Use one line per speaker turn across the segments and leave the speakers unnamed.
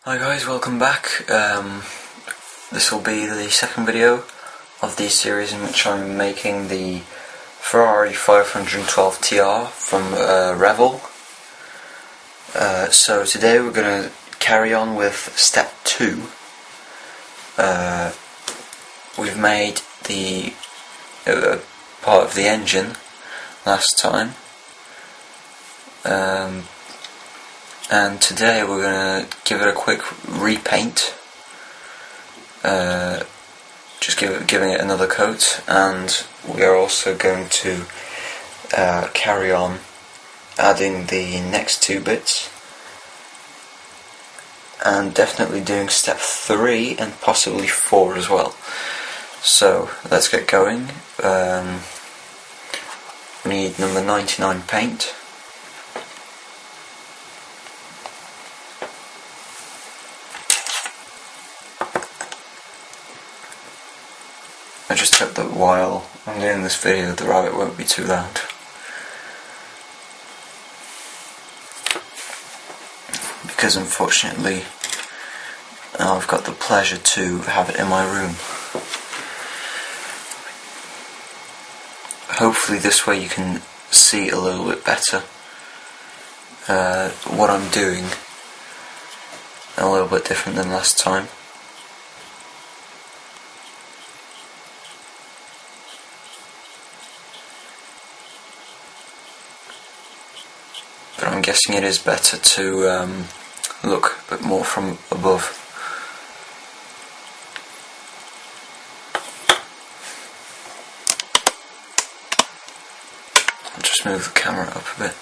Hi guys, welcome back. This will be the second video of the series in which I'm making the Ferrari 512 TR from Revell. So today we're going to carry on with step 2. We've made the part of the engine last time. And today we're going to give it a quick repaint, just giving it another coat, and we are also going to carry on adding the next two bits, and definitely doing step 3 and possibly 4 as well. So let's get going. We need number 99 paint. I just hope that while I'm doing this video the rabbit won't be too loud. Because unfortunately I've got the pleasure to have it in my room. Hopefully this way you can see a little bit better what I'm doing, a little bit different than last time. But I'm guessing it is better to look a bit more from above. I'll just move the camera up a bit.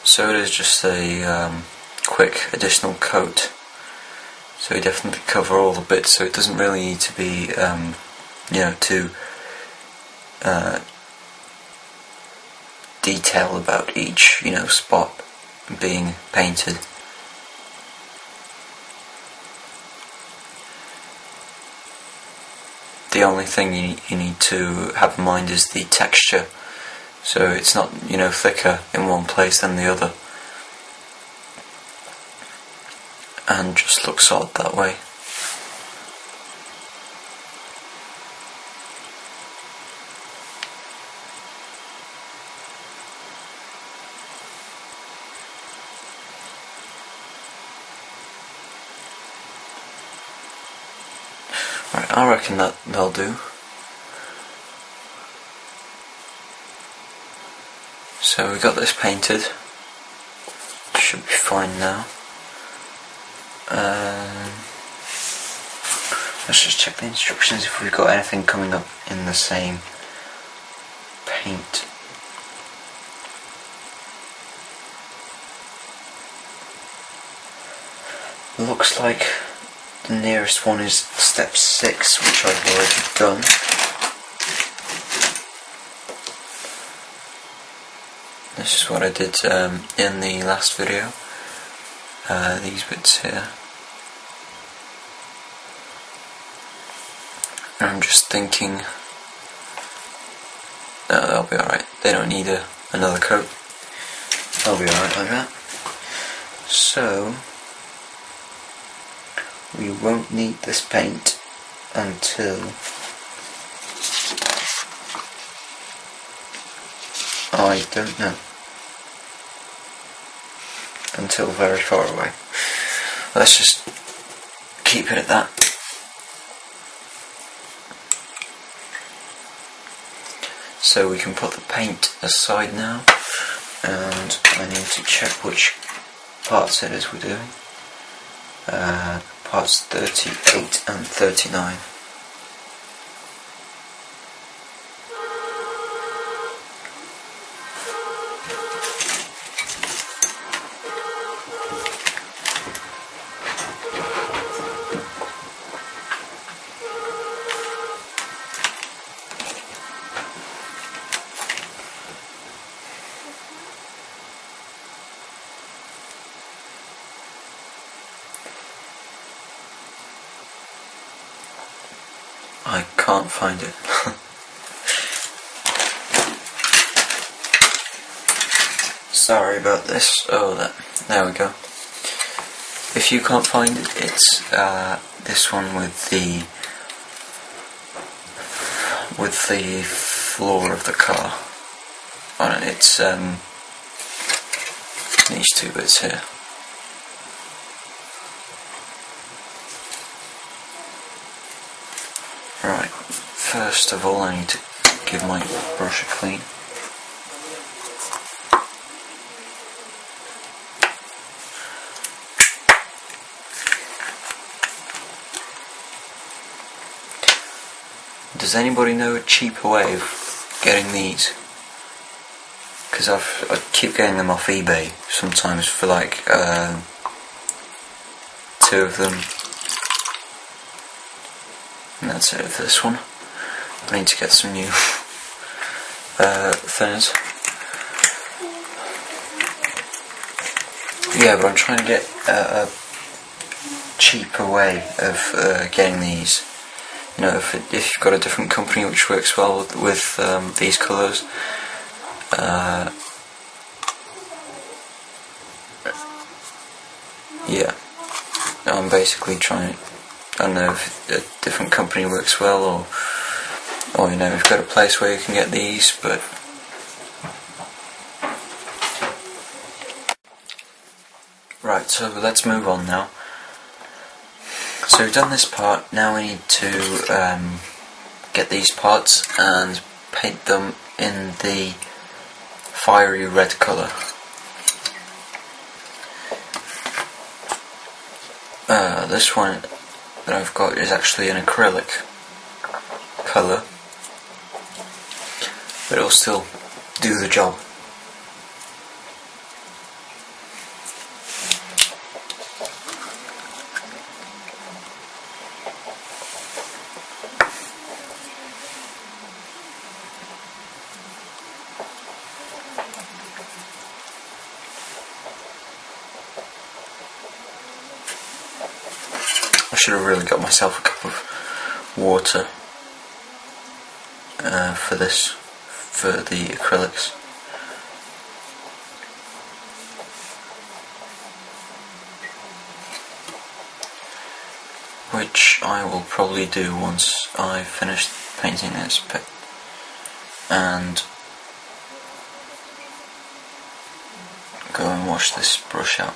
So it is just a quick additional coat, so we definitely cover all the bits, so it doesn't really need to be too detailed about each spot being painted. The only thing you need to have in mind is the texture. So it's not, thicker in one place than the other, and just looks odd that way. Right, I reckon that'll do. So we got this painted, should be fine now. Let's just check the instructions if we've got anything coming up in the same paint. Looks like the nearest one is step 6, which I've already done. This is what I did in the last video, these bits here. I'm just thinking, no, they'll be alright, they don't need another coat, they'll be alright like that. So, we won't need this paint until I don't know. Until very far away. Let's just keep it at that. So we can put the paint aside now, and I need to check which parts it is we're doing. Parts 38 and 39. I can't find it. Sorry about this. Oh, there we go. If you can't find it, it's this one with the floor of the car on it. It's these two bits here. Right, first of all I need to give my brush a clean. Does anybody know a cheaper way of getting these? Because I keep getting them off eBay sometimes for like 2 of them, and that's it for this one. I need to get some new thinners. Yeah, but I'm trying to get a cheaper way of getting these. You know, if you've got a different company which works well with these colours, yeah, I'm basically trying. I don't know if a different company works well, or you know, you've got a place where you can get these, but right. So let's move on now. So we've done this part. Now we need to get these parts and paint them in the fiery red colour. This one that I've got is actually an acrylic colour, but it'll still do the job. I should have really got myself a cup of water for the acrylics. Which I will probably do once I've finished painting this bit. And go and wash this brush out.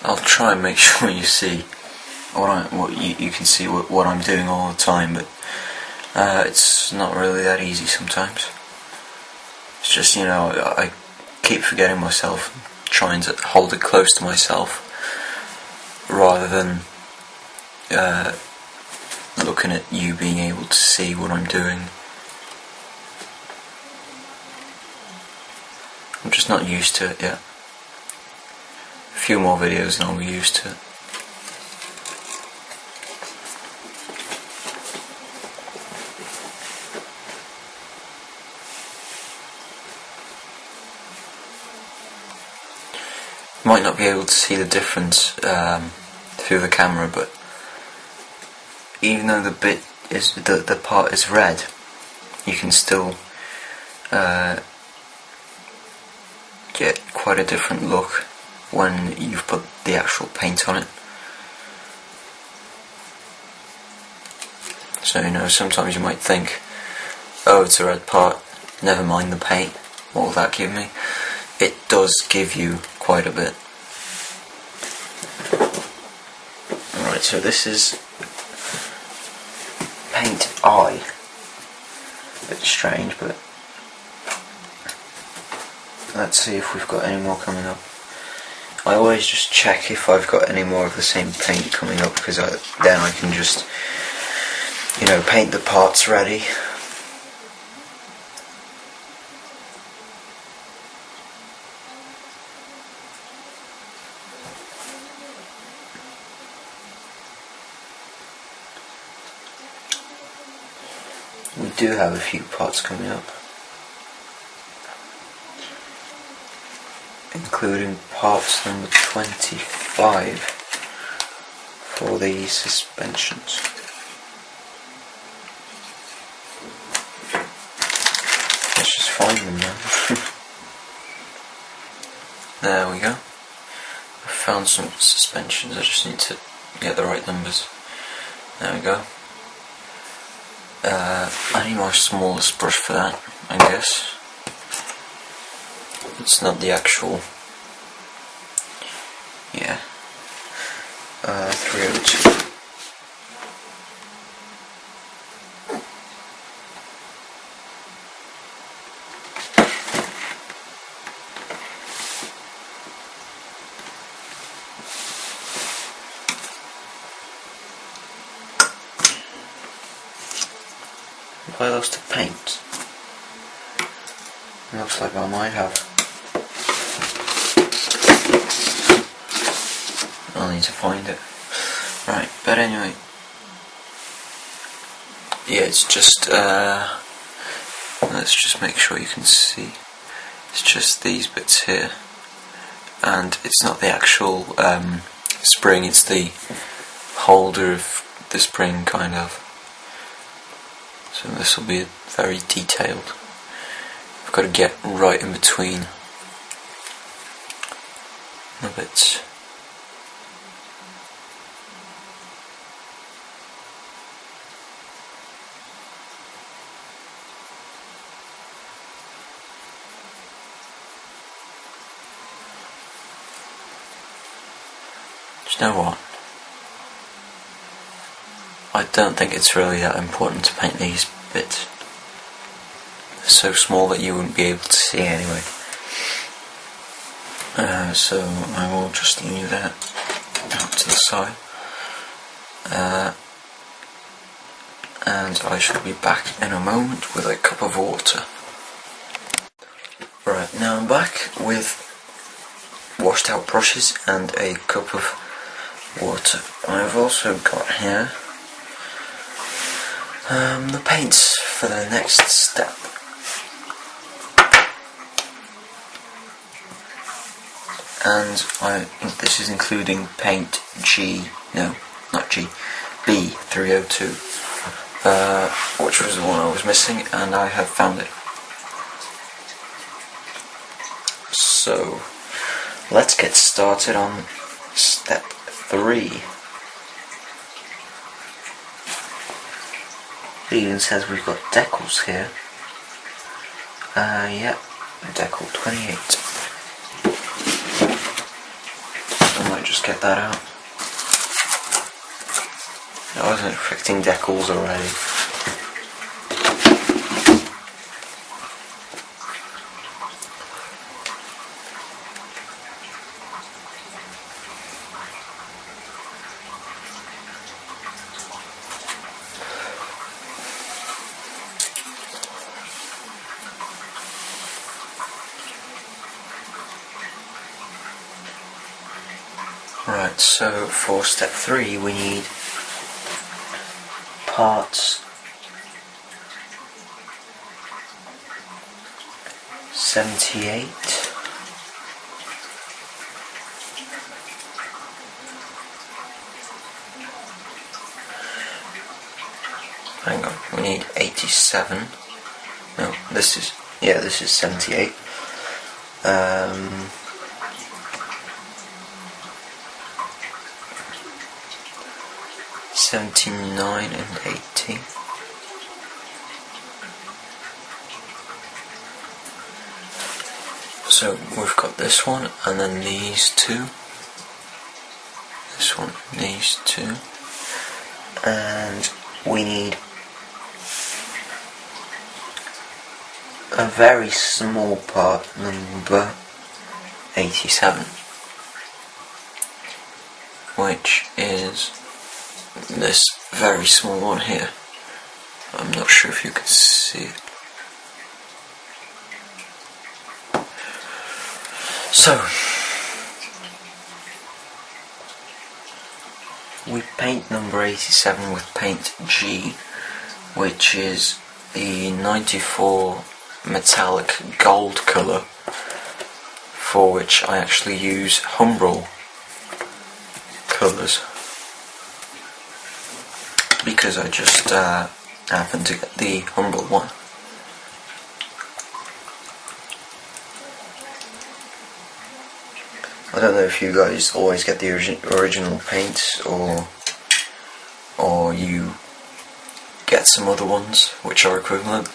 I'll try and make sure you see what you can see what I'm doing all the time, but it's not really that easy sometimes. It's just, you know, I keep forgetting myself, trying to hold it close to myself rather than looking at you being able to see what I'm doing. I'm just not used to it yet. A few more videos and I'll be used to it. You might not be able to see the difference through the camera, but even though the part is red, you can still get quite a different look when you've put the actual paint on it. So, you know, sometimes you might think, oh, it's a red part, never mind the paint, what will that give me? It does give you quite a bit. Alright, so this is paint eye. A bit strange, but let's see if we've got any more coming up. I always just check if I've got any more of the same paint coming up, because then I can just, you know, paint the parts ready. We do have a few parts coming up. including parts number 25 for the suspensions. Let's just find them now. There we go. I found some suspensions, I just need to get the right numbers. There we go. I need my smallest brush for that, I guess. It's not the actual... yeah. 302. Have I lost the paint? Looks like I might have. I'll need to find it. Right, but anyway. Yeah, it's just, let's just make sure you can see. It's just these bits here. And it's not the actual spring, it's the holder of the spring, kind of. So this will be very detailed. I've got to get right in between the bits. Do you know what? I don't think it's really that important to paint these bits. They're so small that you wouldn't be able to see anyway. So I will just leave that out to the side. And I shall be back in a moment with a cup of water. Right, now I'm back with washed out brushes and a cup of water. I've also got here the paints for the next step. And this is including paint B302, which was the one I was missing, and I have found it. So let's get started on step 3. It even says we've got decals here. Yep, decal 28. I might just get that out. I wasn't expecting decals already. Right, so for step 3 we need parts 78, hang on, we need 87, no, this is 78, 79 and 80. So we've got this one, and then these two. This one, these two. And we need a very small part, number 87. Which is this very small one here. I'm not sure if you can see it. So we paint number 87 with paint G, which is the 94 metallic gold colour for which I actually use Humbrol colours, because I just happened to get the Humbrol one. I don't know if you guys always get the original paints, or you get some other ones which are equivalent,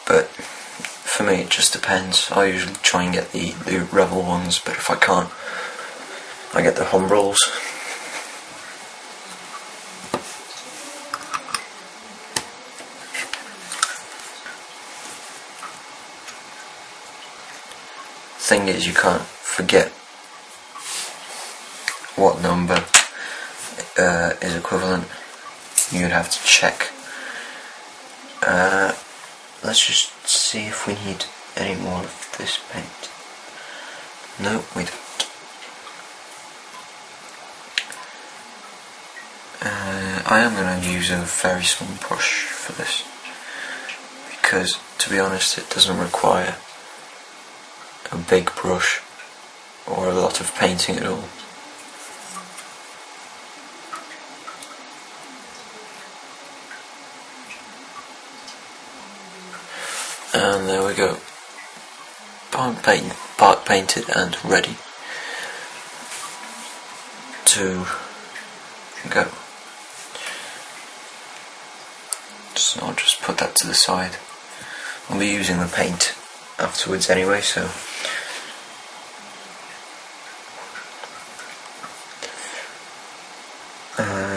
but for me it just depends. I usually try and get the Revell ones, but if I can't, I get the Humbrols. Thing is, you can't forget what number is equivalent. You'd have to check. Let's just see if we need any more of this paint. No, we don't. I am going to use a very small brush for this, because to be honest it doesn't require a big brush or a lot of painting at all. And there we go, part painted and ready to go. So I'll just put that to the side. I'll be using the paint afterwards anyway, so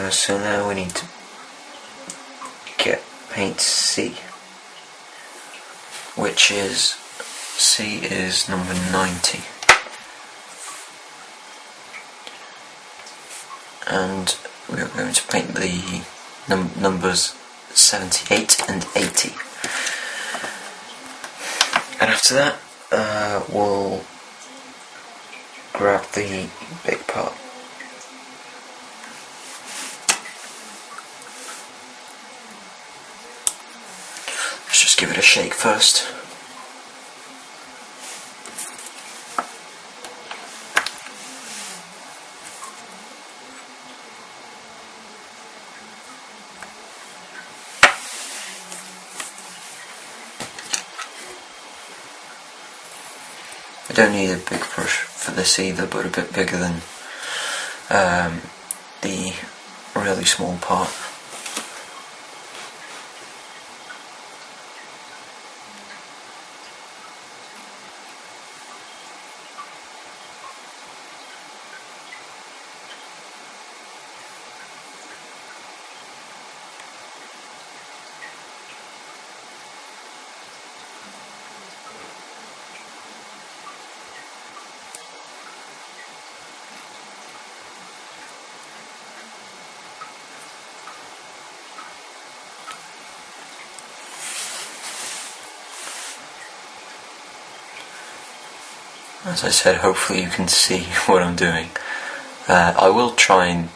so now we need to get paint C, which is C is number 90, and we are going to paint the numbers 78 and 80, and after that we'll grab the big part. Let's just give it a shake first. I don't need a big brush for this either, but a bit bigger than the really small part. As I said, hopefully you can see what I'm doing. I will try and,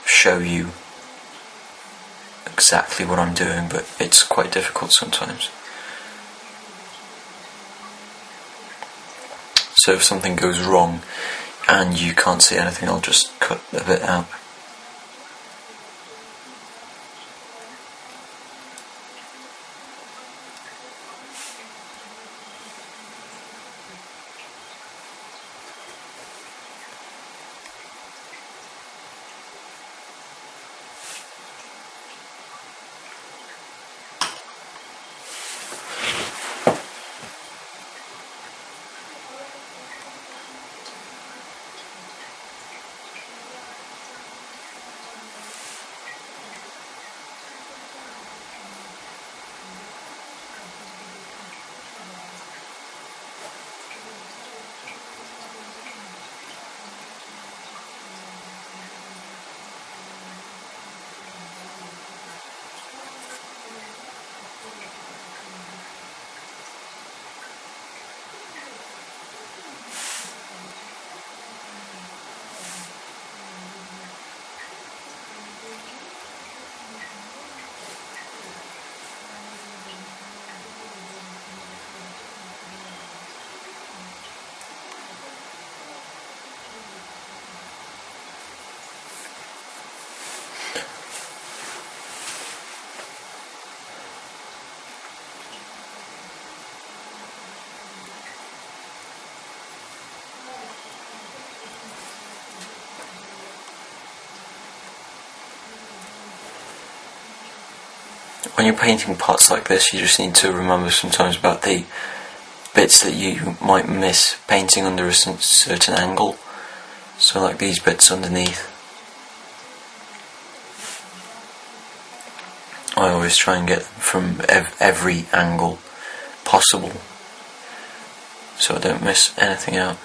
show you exactly what I'm doing, but it's quite difficult sometimes. So if something goes wrong and you can't see anything, I'll just cut a bit out. when you're painting parts like this, you just need to remember sometimes about the bits that you might miss painting under a certain angle. So like these bits underneath, I always try and get them from every angle possible, so I don't miss anything out.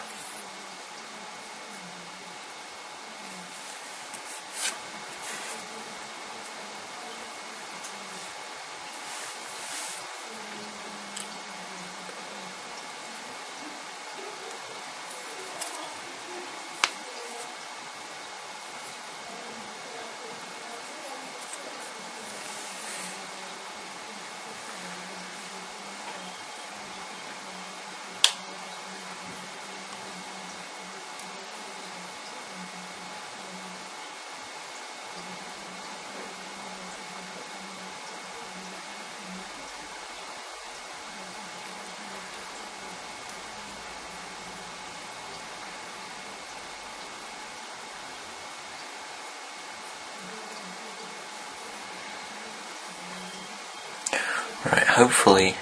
Right, hopefully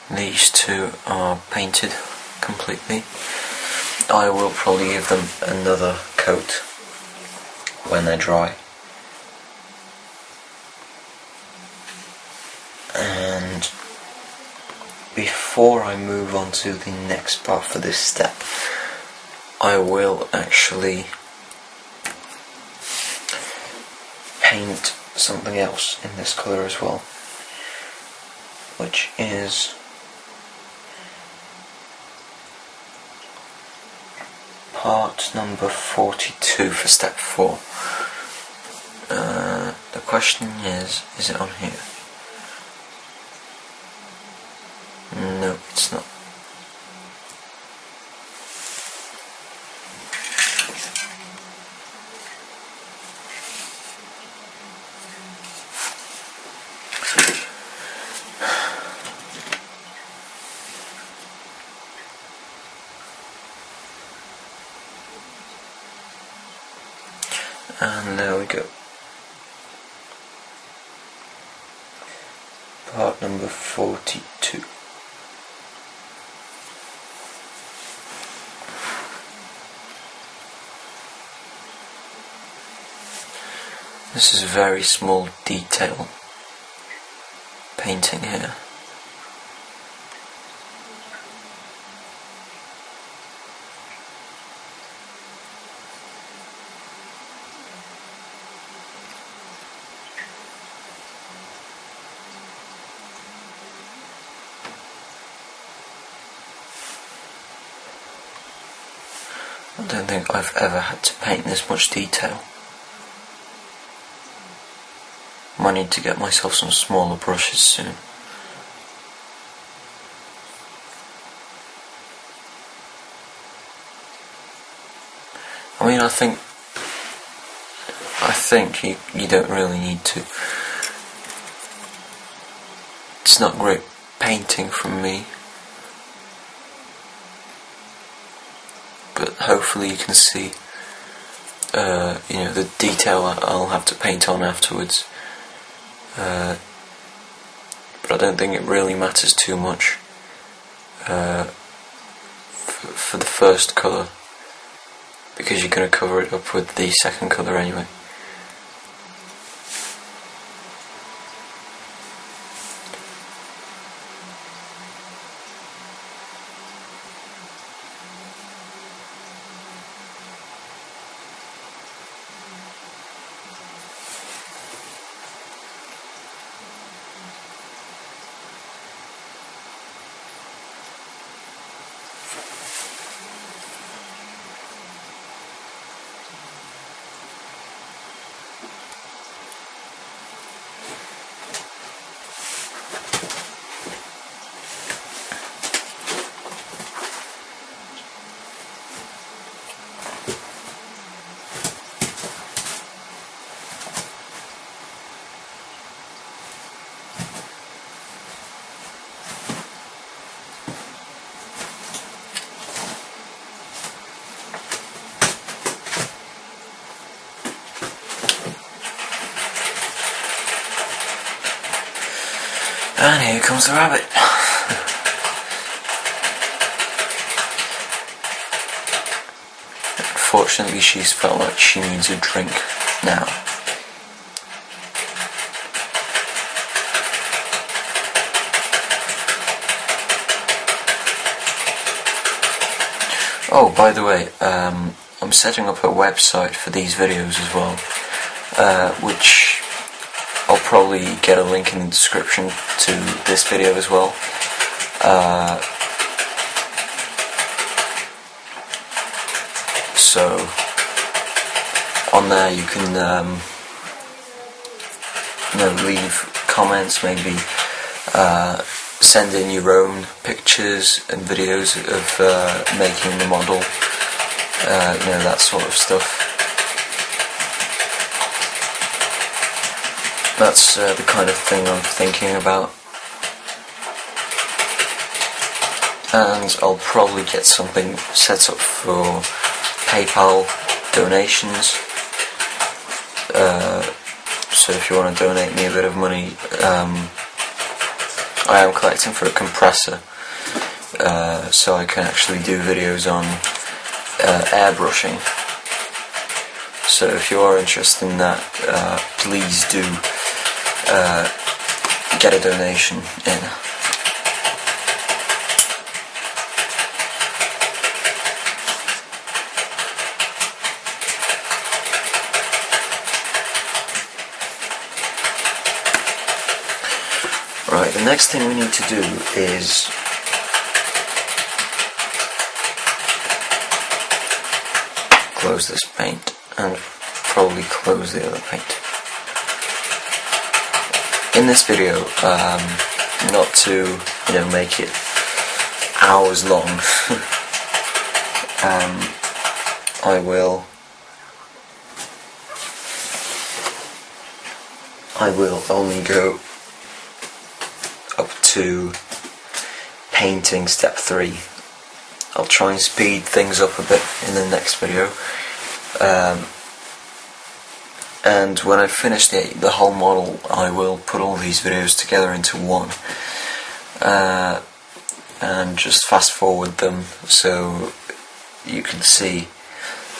these two are painted completely. I will probably give them another coat when they're dry. And before I move on to the next part for this step, I will actually paint something else in this colour as well, which is part number 42 for step 4. The question is it on here? No, it's not. And there we go. Part number 42. This is a very small detail painting here. I don't think I've ever had to paint this much detail. I might need to get myself some smaller brushes soon. I mean, I think you don't really need to. It's not great painting from me, but hopefully you can see the detail I'll have to paint on afterwards. But I don't think it really matters too much for the first colour, because you're going to cover it up with the second colour anyway. And here comes the rabbit. Unfortunately, she's felt like she needs a drink now. Oh, by the way, I'm setting up a website for these videos as well, which I'll probably get a link in the description to this video as well. So on there you can leave comments, maybe send in your own pictures and videos of making the model, that sort of stuff. That's the kind of thing I'm thinking about. And I'll probably get something set up for PayPal donations. So if you want to donate me a bit of money, I am collecting for a compressor, so I can actually do videos on airbrushing. So if you are interested in that, please do get a donation in. Right, the next thing we need to do is close this paint and probably close the other paint. In this video, not to make it hours long, I will only go up to painting step 3. I'll try and speed things up a bit in the next video, and when I finish the whole model, I will put all these videos together into one, and just fast forward them so you can see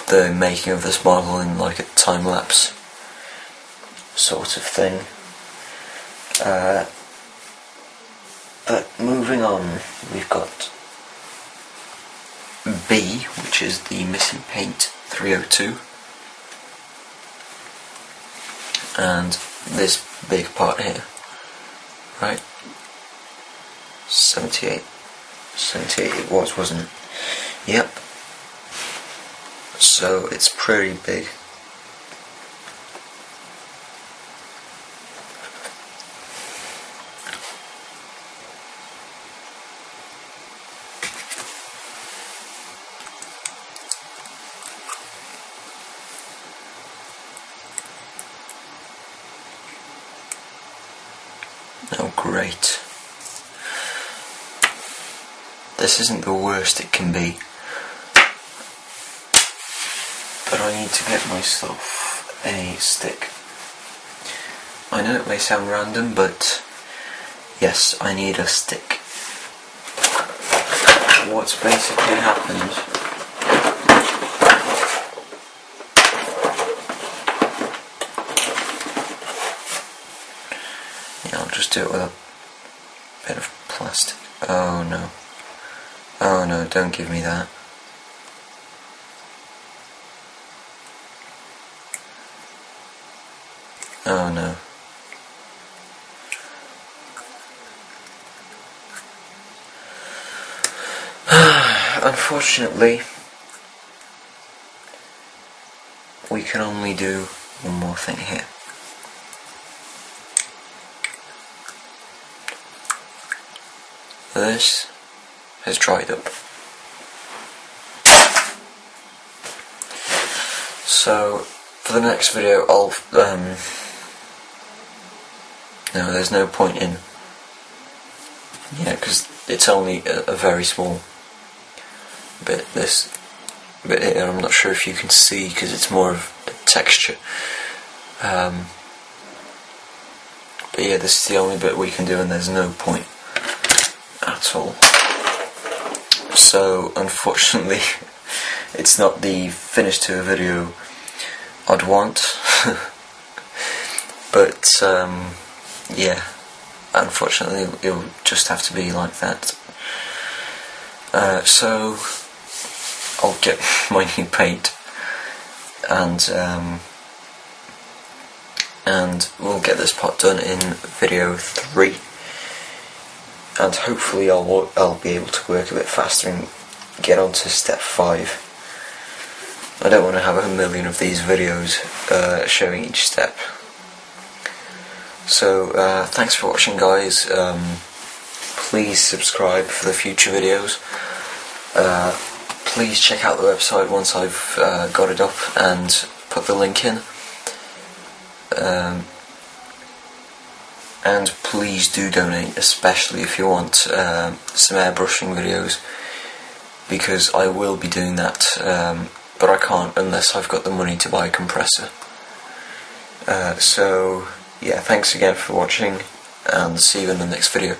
the making of this model in like a time lapse sort of thing. But moving on, we've got B, which is the missing paint 302, and this big part here, right? 78 it was, wasn't it? Yep. So it's pretty big. Oh great. This isn't the worst it can be, but I need to get myself a stick. I know it may sound random, but yes, I need a stick. What's basically happened I'll just do it with a bit of plastic. Oh no. Oh no, don't give me that. Oh no. Unfortunately, we can only do one more thing here. This has dried up. So for the next video I'll no, there's no point in, because it's only a very small bit, this bit here. I'm not sure if you can see because it's more of a texture, But yeah, this is the only bit we can do, and there's no point at all. So unfortunately it's not the finish to a video I'd want. But yeah, unfortunately it'll just have to be like that. So I'll get my new paint, and we'll get this part done in video 3, and hopefully I'll be able to work a bit faster and get on to step 5. I don't want to have 1,000,000 of these videos showing each step. So thanks for watching, guys. Please subscribe for the future videos. Please check out the website once I've got it up and put the link in. And please do donate, especially if you want some airbrushing videos, because I will be doing that, but I can't unless I've got the money to buy a compressor. So yeah, thanks again for watching, and see you in the next video.